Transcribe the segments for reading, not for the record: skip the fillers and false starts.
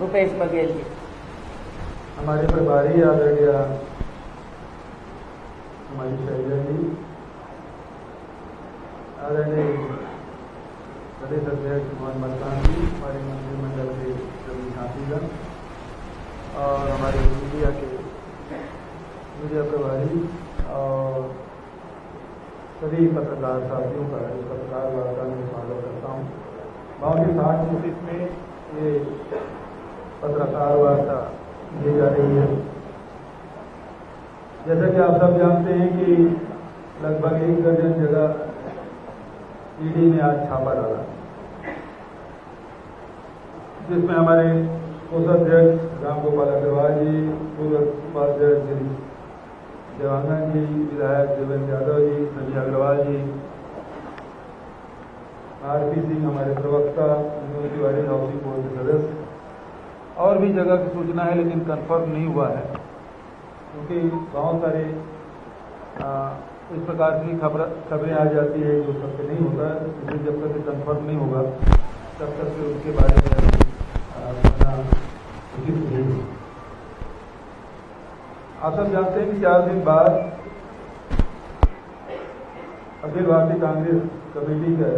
भूपेश बघेल जी। हमारे प्रभारी आदरणीय हमारी शैलजा जी, आदरणीय प्रदेश अध्यक्ष मोहन मरकाम जी, हमारे मंत्रिमंडल के सभी साथीगण और हमारे मीडिया प्रभारी और सभी पत्रकार साथियों का इस पत्रकार वार्ता में स्वागत करता हूँ। बहुत ही शार्ट नोटिस में ये पत्रकार वार्ता दी जा रही है। जैसा कि आप सब जानते हैं कि लगभग 1 दर्जन जगह ईडी ने आज छापा डाला, जिसमें हमारे कोषाध्यक्ष राम गोपाल अग्रवाल जी, पूर्व उपाध्यक्ष देवांगन जी, विधायक देवेंद्र यादव जी, संजय अग्रवाल जी, आरपी सिंह हमारे प्रवक्ता, मनोज तिवारी हाउसिंग बोर्ड के सदस्य, और भी जगह की सूचना है लेकिन कंफर्म नहीं हुआ है, क्योंकि बहुत सारे इस प्रकार की खबरें आ जाती है जो सत्य नहीं होता है। इसलिए जब तक कंफर्म नहीं होगा तब तक के उसके बारे में कहना उचित नहीं है। आप सब जानते हैं कि 4 दिन बाद अखिल भारतीय कांग्रेस कमेटी का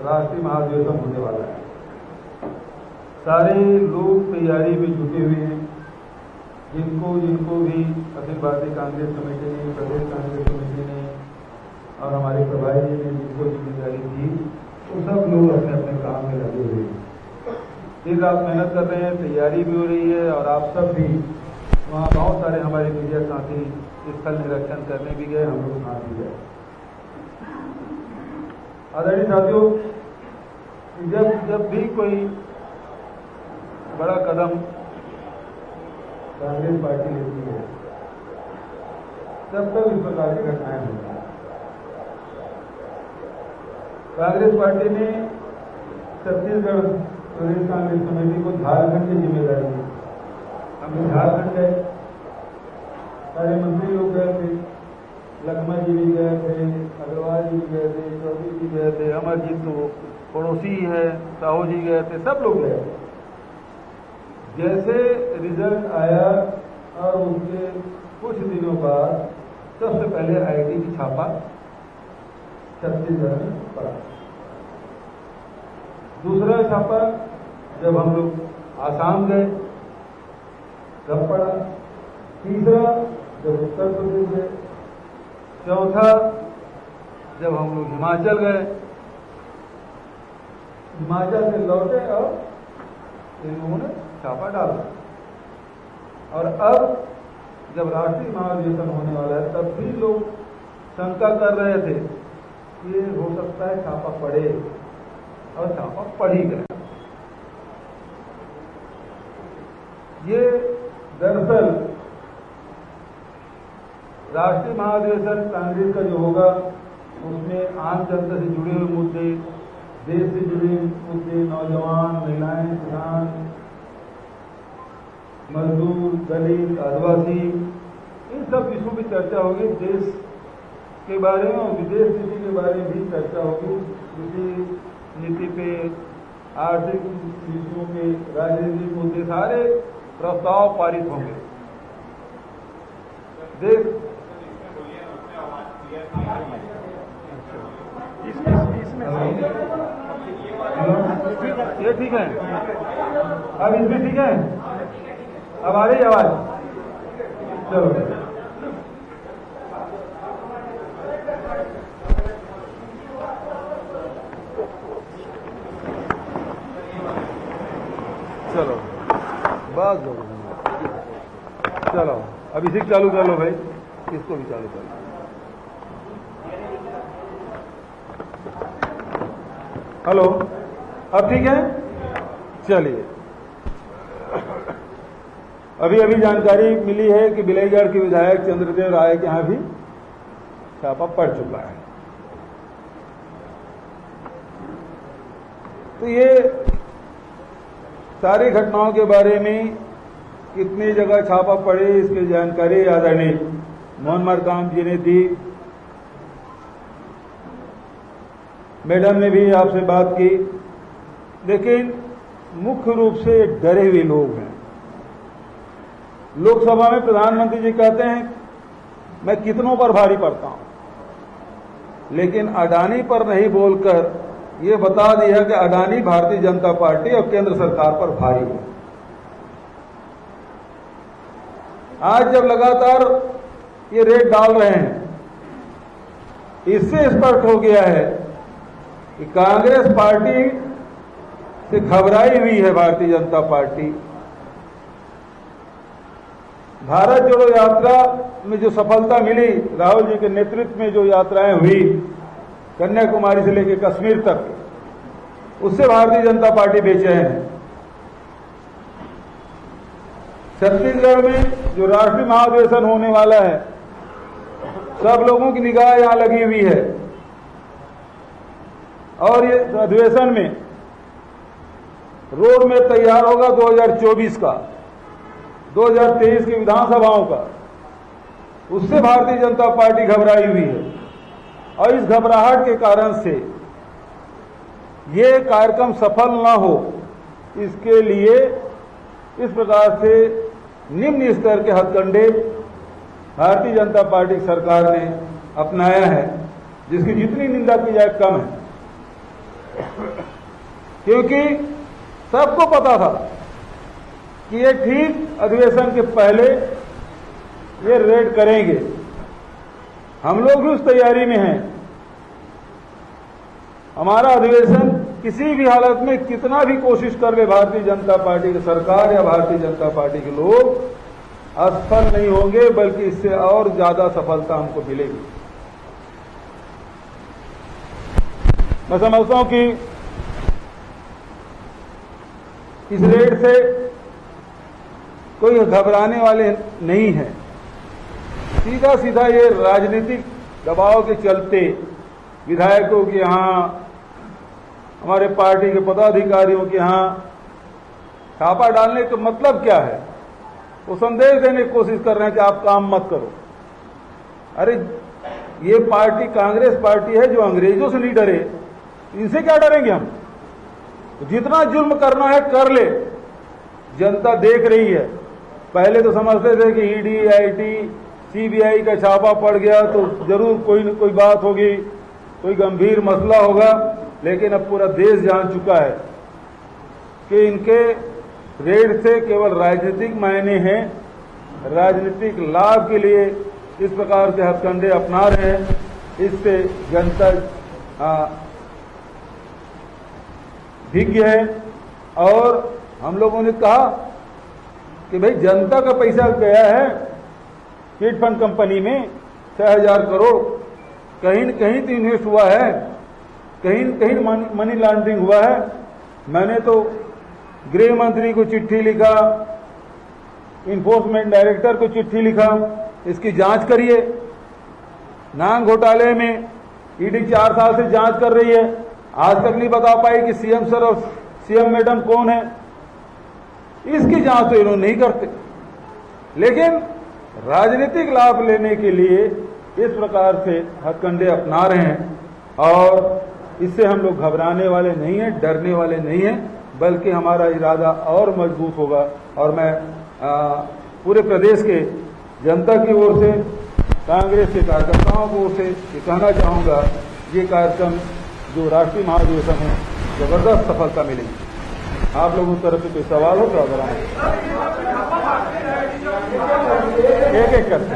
राष्ट्रीय महाधिवेशन होने वाला है। सारे लोग तैयारी में जुटे हुए हैं। जिनको भी अखिल भारतीय कांग्रेस कमेटी ने, प्रदेश कांग्रेस कमेटी ने और हमारे प्रभारी जी ने जिनको जिम्मेदारी दी, तो सब लोग अपने अपने काम में लगे हुए हैं। दिन रात मेहनत कर रहे हैं, तैयारी भी हो रही है और आप सब भी वहाँ बहुत सारे हमारे मीडिया साथी स्थल निरीक्षण करने भी गए, हम लोग साथ भी गए। आदरणीय साथियों, जब भी कोई बड़ा कदम कांग्रेस पार्टी लेती है तब तक इस प्रकार की घटनाएं होती हैं। कांग्रेस पार्टी ने छत्तीसगढ़ प्रदेश कांग्रेस कमेटी को झारखंड की जिम्मेदारी दी। हम लोग झारखंड गए, सारे मंत्री लोग गए थे, लखमा जी भी गए थे, अग्रवाल जी भी गए थे, चौधरी जी गए थे, अमरजीत तो पड़ोसी है, साहू जी गए थे, सब लोग गए थे। जैसे रिजल्ट आया और उसके कुछ दिनों बाद सबसे पहले आईटी की छापा छत्तीसगढ़ में पड़ा। दूसरा छापा जब हम लोग आसाम गए तब पड़ा। तीसरा जब उत्तर प्रदेश गए। चौथा जब हम लोग हिमाचल गए, हिमाचल से लौटे और इन लोगों ने छापा डाला। और अब जब राष्ट्रीय महाधिवेशन होने वाला है तब भी लोग शंका कर रहे थे कि ये हो सकता है छापा पड़े, और छापा पड़ ही गया। ये दरअसल राष्ट्रीय महाधिवेशन कांग्रेस का जो होगा उसमें आम जनता से जुड़े हुए मुद्दे, देश से जुड़े मुद्दे, नौजवान, महिलाएं, किसान, मजदूर, दलित, आदिवासी, इन सब विषयों की चर्चा होगी। देश के बारे में और विदेश नीति के बारे में भी चर्चा होगी। कृषि नीति पे, आर्थिक विषयों पे, राजनीतिक मुद्दे, सारे प्रस्ताव पारित होंगे। देश ये ठीक है, अब इसमें ठीक है, अब आ रही आवाज। चलो चलो बात हो। चलो अब इसी चालू कर लो भाई, इसको भी चालू कर लो। हेलो, अब ठीक है। चलिए, अभी जानकारी मिली है कि बिलाईगढ़ के विधायक चंद्रदेव राय के यहां भी छापा पड़ चुका है। तो ये सारी घटनाओं के बारे में कितनी जगह छापा पड़े इसकी जानकारी आदरणीय मोहन मरकाम जी ने दी। मैडम ने भी आपसे बात की, लेकिन मुख्य रूप से डरे हुए लोग हैं। लोकसभा में प्रधानमंत्री जी कहते हैं मैं कितनों पर भारी पड़ता हूं, लेकिन अडानी पर नहीं बोलकर ये बता दिया कि अडानी भारतीय जनता पार्टी और केंद्र सरकार पर भारी है। आज जब लगातार ये रेट डाल रहे हैं, इससे स्पष्ट हो गया है कि कांग्रेस पार्टी से घबराई हुई है भारतीय जनता पार्टी। भारत जोड़ो यात्रा में जो सफलता मिली, राहुल जी के नेतृत्व में जो यात्राएं हुई कन्याकुमारी से लेकर कश्मीर तक, उससे भारतीय जनता पार्टी बेचैन है। छत्तीसगढ़ में जो राष्ट्रीय महाधिवेशन होने वाला है, सब लोगों की निगाह यहां लगी हुई है और ये अधिवेशन में रोड मैप तैयार होगा 2024 का, 2023 की विधानसभाओं का। उससे भारतीय जनता पार्टी घबराई हुई है और इस घबराहट के कारण से ये कार्यक्रम सफल ना हो, इसके लिए इस प्रकार से निम्न स्तर के हथकंडे भारतीय जनता पार्टी सरकार ने अपनाया है, जिसकी जितनी निंदा की जाए कम है। क्योंकि सबको पता था कि ये ठीक अधिवेशन के पहले ये रेड करेंगे। हम लोग भी उस तैयारी में हैं। हमारा अधिवेशन किसी भी हालत में कितना भी कोशिश कर ले भारतीय जनता पार्टी की सरकार या भारतीय जनता पार्टी के लोग, असफल नहीं होंगे, बल्कि इससे और ज्यादा सफलता हमको मिलेगी। मैं समझता हूं कि इस रेड से कोई घबराने वाले नहीं है। सीधा सीधा ये राजनीतिक दबाव के चलते विधायकों के यहाँ, हमारे पार्टी के पदाधिकारियों के यहाँ छापा डालने का मतलब क्या है? वो संदेश देने की कोशिश कर रहे हैं कि आप काम मत करो। अरे ये पार्टी कांग्रेस पार्टी है जो अंग्रेजों से नहीं डरे, इनसे क्या डरेंगे हम? जितना जुल्म करना है कर ले, जनता देख रही है। पहले तो समझते थे कि ईडी, आईटी, सीबीआई का छापा पड़ गया तो जरूर कोई न कोई बात होगी, कोई गंभीर मसला होगा, लेकिन अब पूरा देश जान चुका है कि इनके रेड से केवल राजनीतिक मायने हैं। राजनीतिक लाभ के लिए इस प्रकार के हथकंडे अपना रहे हैं। इससे जनता भिज्ञ है। और हम लोगों ने कहा कि भाई जनता का पैसा गया है चिट फंड कंपनी में 6000 करोड़, कहीं न कहीं तो इन्वेस्ट हुआ है, कहीं न कहीं मनी लॉन्ड्रिंग हुआ है। मैंने तो गृह मंत्री को चिट्ठी लिखा, इन्फोर्समेंट डायरेक्टर को चिट्ठी लिखा, इसकी जांच करिए। नान घोटाले में ईडी 4 साल से जांच कर रही है, आज तक नहीं बता पाई कि सीएम सर और सीएम मैडम कौन है। इसकी जांच तो इन्होंने नहीं करते, लेकिन राजनीतिक लाभ लेने के लिए इस प्रकार से हथकंडे अपना रहे हैं। और इससे हम लोग घबराने वाले नहीं हैं, डरने वाले नहीं हैं, बल्कि हमारा इरादा और मजबूत होगा। और मैं पूरे प्रदेश के जनता की ओर से, कांग्रेस के कार्यकर्ताओं की ओर से ये कहना चाहूंगा, ये कार्यक्रम जो राष्ट्रीय महाधिवेशन है, जबरदस्त सफलता मिलेगी। आप लोगों की तरफ से कोई सवाल हो तो अगर आए एक एक करते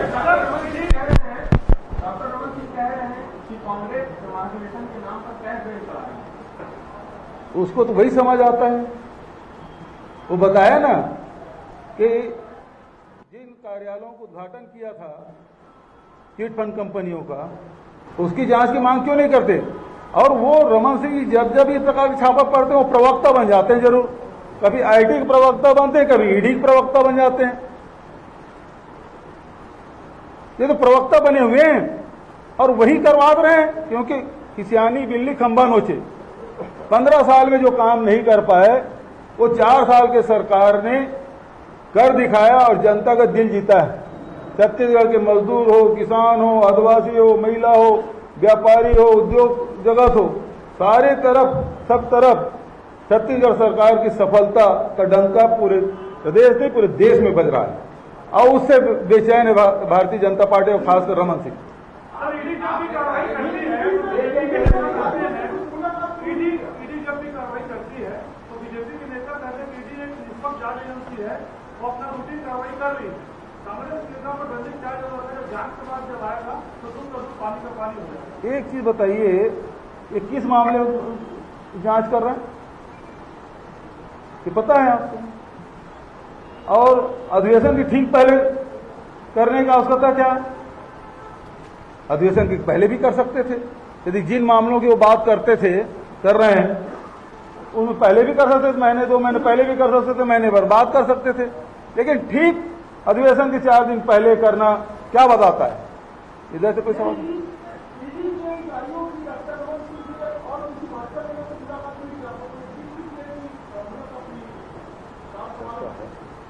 उसको तो वही समझ आता है। वो बताया ना कि जिन कार्यालयों को उद्घाटन किया था चिट फंड कंपनियों का, उसकी जांच की मांग क्यों नहीं करते? और वो रमन सिंह जी जब जब इस प्रकार के छापा पड़ते हैं वो प्रवक्ता बन जाते हैं। जरूर कभी आईटी के प्रवक्ता बनते हैं, कभी ईडी के प्रवक्ता बन जाते हैं। ये तो प्रवक्ता बने हुए हैं और वही करवा रहे हैं, क्योंकि किसियानी बिल्ली खंबा नोचे। 15 साल में जो काम नहीं कर पाए वो 4 साल के सरकार ने कर दिखाया और जनता का दिल जीता है। छत्तीसगढ़ के मजदूर हो, किसान हो, आदिवासी हो, महिला हो, व्यापारी हो, उद्योग जगत हो, सारे तरफ सब तरफ छत्तीसगढ़ सरकार की सफलता का डंका पूरे प्रदेश नहीं पूरे देश में बज रहा है और उससे बेचैन है भारतीय जनता पार्टी और खासकर रमन सिंह। ईडी जब भी कार्रवाई करती है तो बीजेपी के नेता कहते हैं कि ईडी एक निष्पक्ष जांच एजेंसी है, वो अपना रूटीन कार्रवाई कर रही है। कांग्रेस के नेता पर रंजित क्या जरूरत है, जांच के बाद जब आएगा तो दूध पानी का पानी हो जाएगा। एक चीज बताइए, ये किस मामले में जांच कर रहे हैं ये पता है आपको? और अधिवेशन की ठीक पहले करने का आवश्यकता क्या है? अधिवेशन के पहले भी कर सकते थे। यदि जिन मामलों की वो बात करते थे कर रहे हैं उनमें पहले भी कर सकते थे, महीने 2 महीने पहले भी कर सकते थे, महीने भर बाद कर सकते थे। लेकिन ठीक अधिवेशन के 4 दिन पहले करना क्या बताता है? इधर से कोई सवाल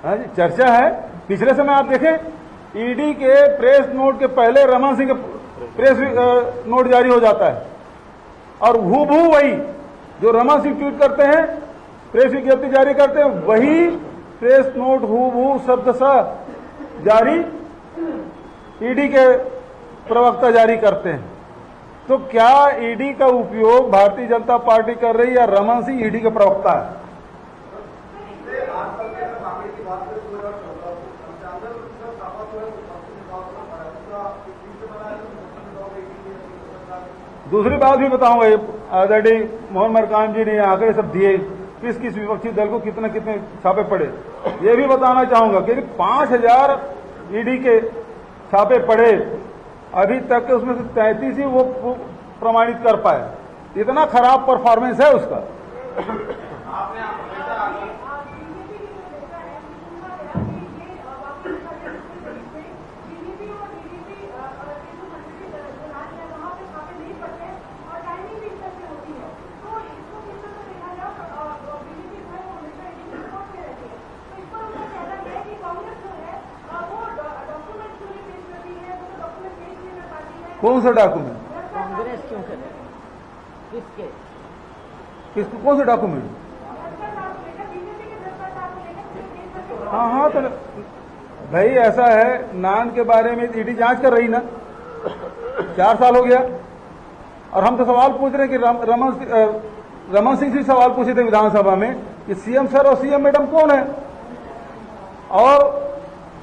हाँ जी, चर्चा है। पिछले समय आप देखें ईडी के प्रेस नोट के पहले रमन सिंह का प्रेस नोट जारी हो जाता है और हूबहू वही जो रमन सिंह ट्वीट करते हैं, प्रेस विज्ञप्ति जारी करते हैं, वही प्रेस नोट हूबहू शब्दशः जारी ईडी के प्रवक्ता जारी करते हैं। तो क्या ईडी का उपयोग भारतीय जनता पार्टी कर रही है या रमन सिंह ईडी का प्रवक्ता है? दूसरी बात भी बताऊंगा, आदरणीय मोहन मरकाम जी ने आंकड़े सब दिए किस किस विपक्षी दल को कितने कितने छापे पड़े, ये भी बताना चाहूंगा कि 5000 ईडी के छापे पड़े, अभी तक के उसमें से 33 ही वो प्रमाणित कर पाए। इतना खराब परफॉर्मेंस है उसका। कौन सा डॉक्यूमेंट? कांग्रेस क्यों करे? किसके? कौन से डॉक्यूमेंट? हाँ, तो भाई ऐसा है, नान के बारे में ईडी जांच कर रही ना, 4 साल हो गया और हम तो सवाल पूछ रहे हैं कि रमन सिंह से सवाल पूछे थे विधानसभा में कि सीएम सर और सीएम मैडम कौन है, और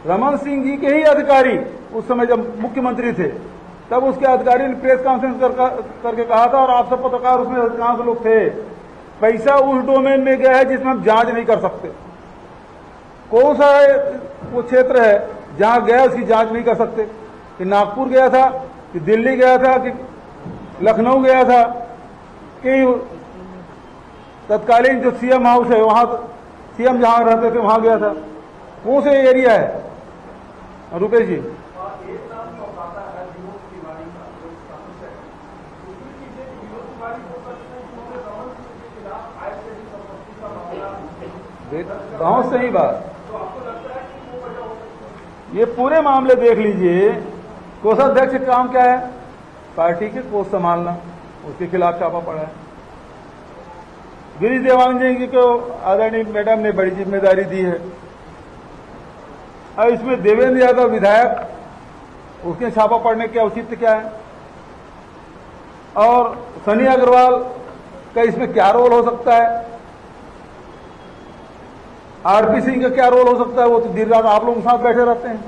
रमन सिंह जी के ही अधिकारी उस समय जब मुख्यमंत्री थे तब उसके अधिकारी ने प्रेस कॉन्फ्रेंस करके कहा था, और आप सब पत्रकार उसमें अधिकांश लोग थे, पैसा उस डोमेन में गया है जिसमें हम जांच नहीं कर सकते। कौन सा वो क्षेत्र है जहां गया उसकी जांच नहीं कर सकते? कि नागपुर गया था, कि दिल्ली गया था, कि लखनऊ गया था, कि तत्कालीन जो सीएम हाउस है वहां सीएम जहां रहते थे वहां गया था? कौन से एरिया है रुपेश जी? बहुत सही बात। ये पूरे मामले देख लीजिए। कोषाध्यक्ष का काम क्या है? पार्टी के कोष संभालना, उसके खिलाफ छापा पड़ा है। गिरीश देवांगन जी को आदरणीय मैडम ने बड़ी जिम्मेदारी दी है, और इसमें देवेंद्र यादव विधायक, उसके छापा पड़ने के औचित्य क्या है? और सनी अग्रवाल का इसमें क्या रोल हो सकता है? आरपी सिंह का क्या रोल हो सकता है? वो तो दिन रात आप लोगों के साथ बैठे रहते हैं।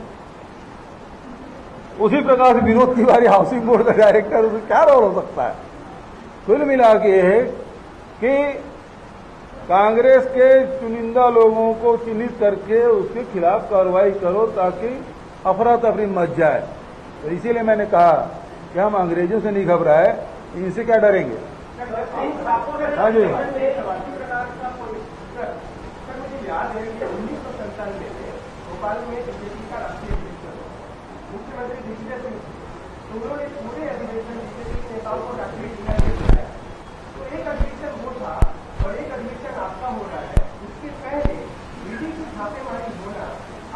उसी प्रकार से विनोद तिवारी हाउसिंग बोर्ड का डायरेक्टर, उसमें क्या रोल हो सकता है? कुल मिला के ये है कि कांग्रेस के चुनिंदा लोगों को चिन्हित करके उसके खिलाफ कार्रवाई करो ताकि अफरा तफरी मच जाए। तो इसीलिए मैंने कहा कि हम अंग्रेजों से नहीं घबराए, इनसे क्या डरेंगे। हाँ जी, याद है कि 1997 में भोपाल में बीजेपी का राष्ट्रीय अध्यक्ष मुख्यमंत्री दिग्विजय सिंह, तो उन्होंने पूरे अधिवेशन बीजेपी नेताओं को राष्ट्रीय टीका दिलाया। तो एक अधिवेशन वो था और एक अधिवेशन आपका हो रहा है, उसके पहले ईडी की छापेमारी होना,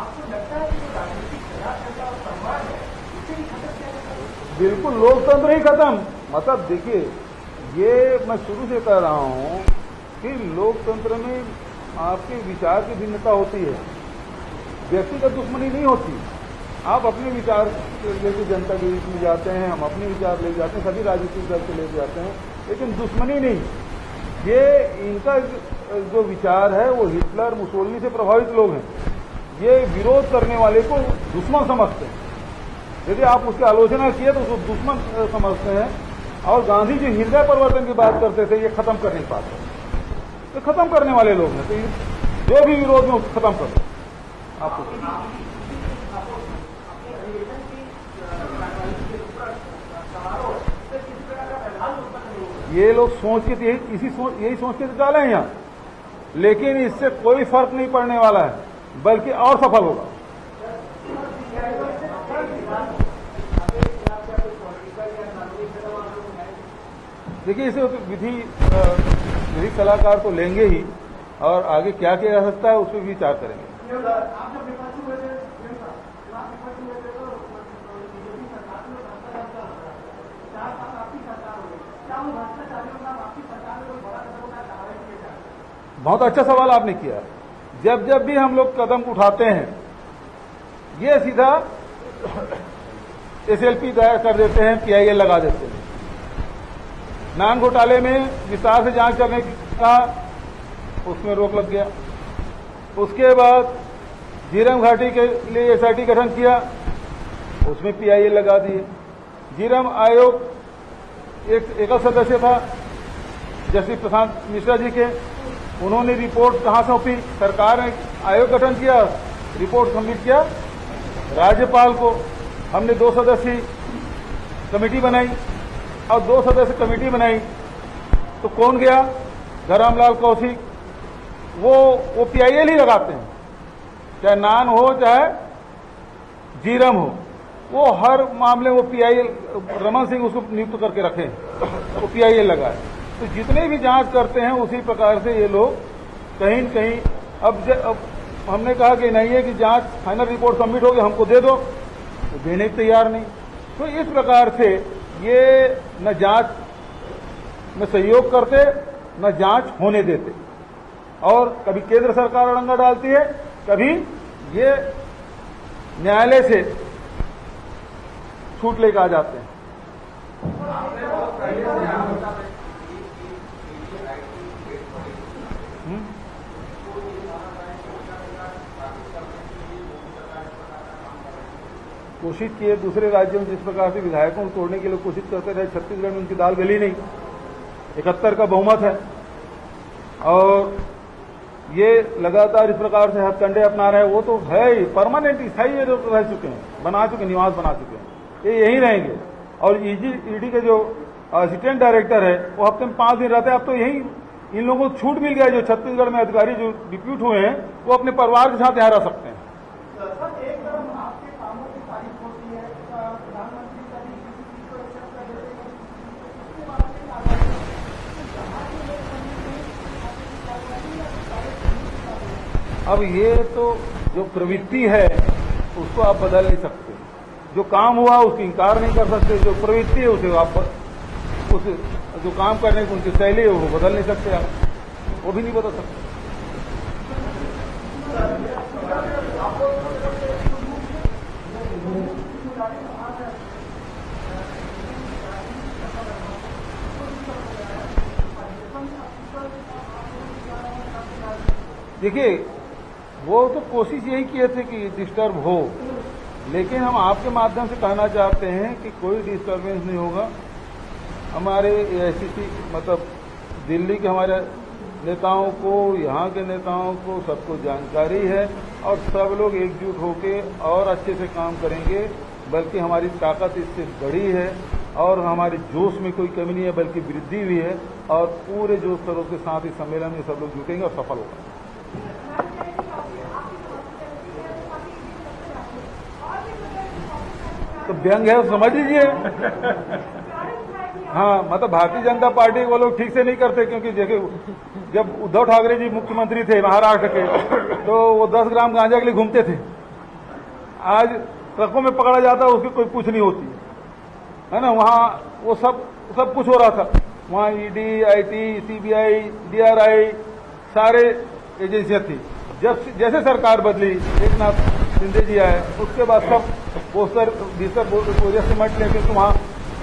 आपको लगता है कि जो राजनीतिक प्रजातंत्र और सम्मान है इससे ही खत्म किया जाता? बिल्कुल लोकतंत्र ही खत्म। मतलब देखिए, ये मैं शुरू से कह रहा हूं कि लोकतंत्र में आपके विचार की भिन्नता होती है, व्यक्तिगत दुश्मनी नहीं होती। आप अपने विचार लेके जनता के बीच में जाते हैं, हम अपने विचार ले जाते हैं, सभी राजनीतिक दल के ले जाते हैं, लेकिन दुश्मनी नहीं। ये इनका जो विचार है वो हिटलर मुसोलिनी से प्रभावित लोग हैं। ये विरोध करने वाले को दुश्मन समझते हैं। यदि आप उसकी आलोचना किए तो उसको दुश्मन समझते हैं। और गांधी जी हृदय परिवर्तन की बात करते थे, ये खत्म कर नहीं पाते, तो खत्म करने वाले लोग हैं। तो जो भी विरोध में उसको खत्म कर दो। आपको ये लोग सोच के यही सोच के डाले हैं यहाँ, लेकिन इससे कोई फर्क नहीं पड़ने वाला है, बल्कि और सफल होगा। देखिए, इसे विधि सलाहकार को लेंगे ही, और आगे क्या किया जा सकता है उस पर भी विचार करेंगे। बहुत अच्छा सवाल आपने किया। जब भी हम लोग कदम उठाते हैं, ये सीधा एसएलपी दायर कर देते हैं, पीआईएल लगा देते हैं। नान घोटाले में विस्तार से जांच करने का उसमें रोक लग गया। उसके बाद झीरम घाटी के लिए एसआईटी गठन किया, उसमें पीआईएल लगा दिए। झीरम आयोग एक एकल सदस्य था जस्टिस प्रशांत मिश्रा जी के, उन्होंने रिपोर्ट कहां सौंपी? सरकार ने आयोग गठन किया, रिपोर्ट सबमिट किया राज्यपाल को। हमने 2 सदस्यीय कमेटी बनाई, और 2 सदस्य कमेटी बनाई तो कौन गया? धरम लाल कौशिक। वो पीआईएल ही लगाते हैं, चाहे नान हो चाहे झीरम हो, वो हर मामले वो पीआईएल, रमन सिंह उसको नियुक्त करके रखे, वो पीआईएल लगाए। तो जितने भी जांच करते हैं उसी प्रकार से ये लोग कहीं न कहीं अब हमने कहा कि नहीं है कि जांच फाइनल रिपोर्ट सबमिट होगी, हमको दे दो, तो देने को तैयार नहीं। तो इस प्रकार से ये न जांच में सहयोग करते, न जांच होने देते, और कभी केंद्र सरकार अड़ंगा डालती है, कभी ये न्यायालय से छूट लेकर आ जाते हैं। कोशिश किए दूसरे राज्यों में, जिस प्रकार से विधायकों को तोड़ने के लिए कोशिश करते रहे, छत्तीसगढ़ में उनकी दाल गली नहीं। 71 का बहुमत है, और ये लगातार इस प्रकार से हथकंडे अपना रहे हैं। वो तो है ही, परमानेंट स्थायी रह चुके हैं, बना चुके, निवास बना चुके हैं, ये यहीं रहेंगे। और ईडी के जो असिस्टेंट डायरेक्टर है वो हफ्ते में 5 दिन रहते हैं। अब तो यही इन लोगों को छूट मिल गया, जो छत्तीसगढ़ में अधिकारी जो डिप्यूट हुए हैं वो अपने परिवार के साथ यहाँ रह सकते हैं। अब ये तो जो प्रवृत्ति है उसको आप बदल नहीं सकते, जो काम हुआ उसकी इंकार नहीं कर सकते, जो प्रवृत्ति है उसे आप उस जो काम करने की उनकी शैली है वो बदल नहीं सकते, आप वो भी नहीं बदल सकते। देखिए, वो तो कोशिश यही किए थे कि डिस्टर्ब हो, लेकिन हम आपके माध्यम से कहना चाहते हैं कि कोई डिस्टर्बेंस नहीं होगा। हमारे एआईसीसी मतलब दिल्ली के हमारे नेताओं को, यहाँ के नेताओं को सबको जानकारी है, और सब लोग एकजुट होकर और अच्छे से काम करेंगे। बल्कि हमारी ताकत इससे बड़ी है, और हमारे जोश में कोई कमी नहीं है, बल्कि वृद्धि हुई है, और पूरे जोश शरों के साथ इस सम्मेलन में सब लोग जुटेंगे और सफल होगा। तो व्यंग है, समझ लीजिए। हाँ, मतलब भारतीय जनता पार्टी वो लोग ठीक से नहीं करते, क्योंकि देखिए जब उद्धव ठाकरे जी मुख्यमंत्री थे महाराष्ट्र के, तो वो 10 ग्राम गांजा के लिए घूमते थे। आज ट्रकों में पकड़ा जाता है, उसकी कोई पूछ नहीं होती है ना। वहाँ वो सब कुछ हो रहा था। वहां ईडी, आईटी, सीबीआई, डीआरआई सारे एजेंसियां थी। जब जैसे सरकार बदली, एकनाथ शिंदे जी आए, उसके बाद सब पोस्टर वजह से मट लेके तो वहां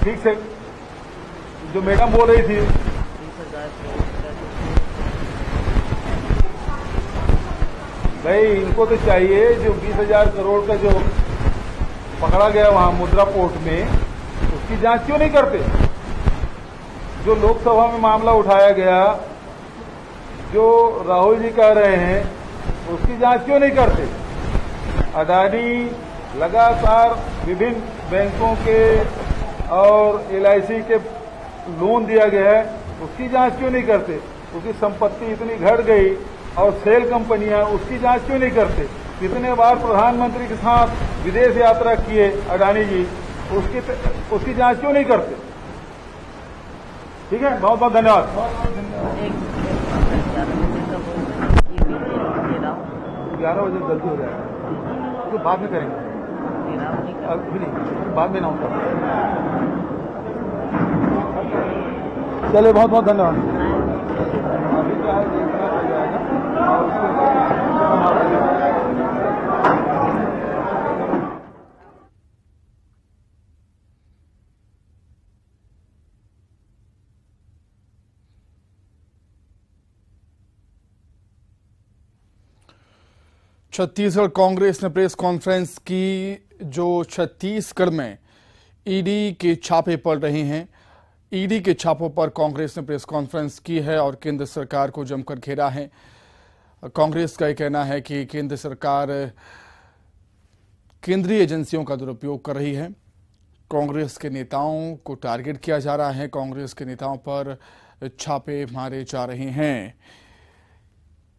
ठीक से जो मैडम बोल रही थी, भाई इनको तो चाहिए जो 20,000 करोड़ का जो पकड़ा गया वहां मुद्रा पोर्ट में, उसकी जांच क्यों नहीं करते? जो लोकसभा में मामला उठाया गया, जो राहुल जी कह रहे हैं, उसकी जांच क्यों नहीं करते? अडानी लगातार विभिन्न बैंकों के और एलआईसी के लोन दिया गया है, उसकी जांच क्यों नहीं करते? उसकी संपत्ति इतनी घट गई और सेल कंपनियां, उसकी जांच क्यों नहीं करते? कितने बार प्रधानमंत्री के साथ विदेश यात्रा किए अडानी जी, उसकी जांच क्यों नहीं करते? ठीक है, बहुत बहुत धन्यवाद। 11 बजे जल्दी हो जाएगा, तो बाद में करेंगे, अभी नहीं, बाद में ना होता। चलिए, बहुत बहुत धन्यवाद। अभी क्या है, देखना पड़ जाएगा और उसके छत्तीसगढ़ कांग्रेस ने प्रेस कॉन्फ्रेंस की, जो छत्तीसगढ़ में ईडी के छापे पड़ रहे हैं। ईडी के छापों पर कांग्रेस ने प्रेस कॉन्फ्रेंस की है और केंद्र सरकार को जमकर घेरा है। कांग्रेस का यह कहना है कि केंद्र सरकार केंद्रीय एजेंसियों का दुरुपयोग कर रही है। कांग्रेस के नेताओं को टारगेट किया जा रहा है, कांग्रेस के नेताओं पर छापे मारे जा रहे हैं।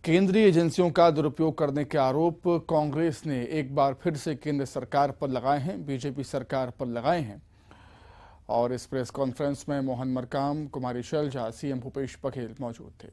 केंद्रीय एजेंसियों का दुरुपयोग करने के आरोप कांग्रेस ने एक बार फिर से केंद्र सरकार पर लगाए हैं, बीजेपी सरकार पर लगाए हैं। और इस प्रेस कॉन्फ्रेंस में मोहन मरकाम, कुमारी शैलजा, सीएम भूपेश बघेल मौजूद थे।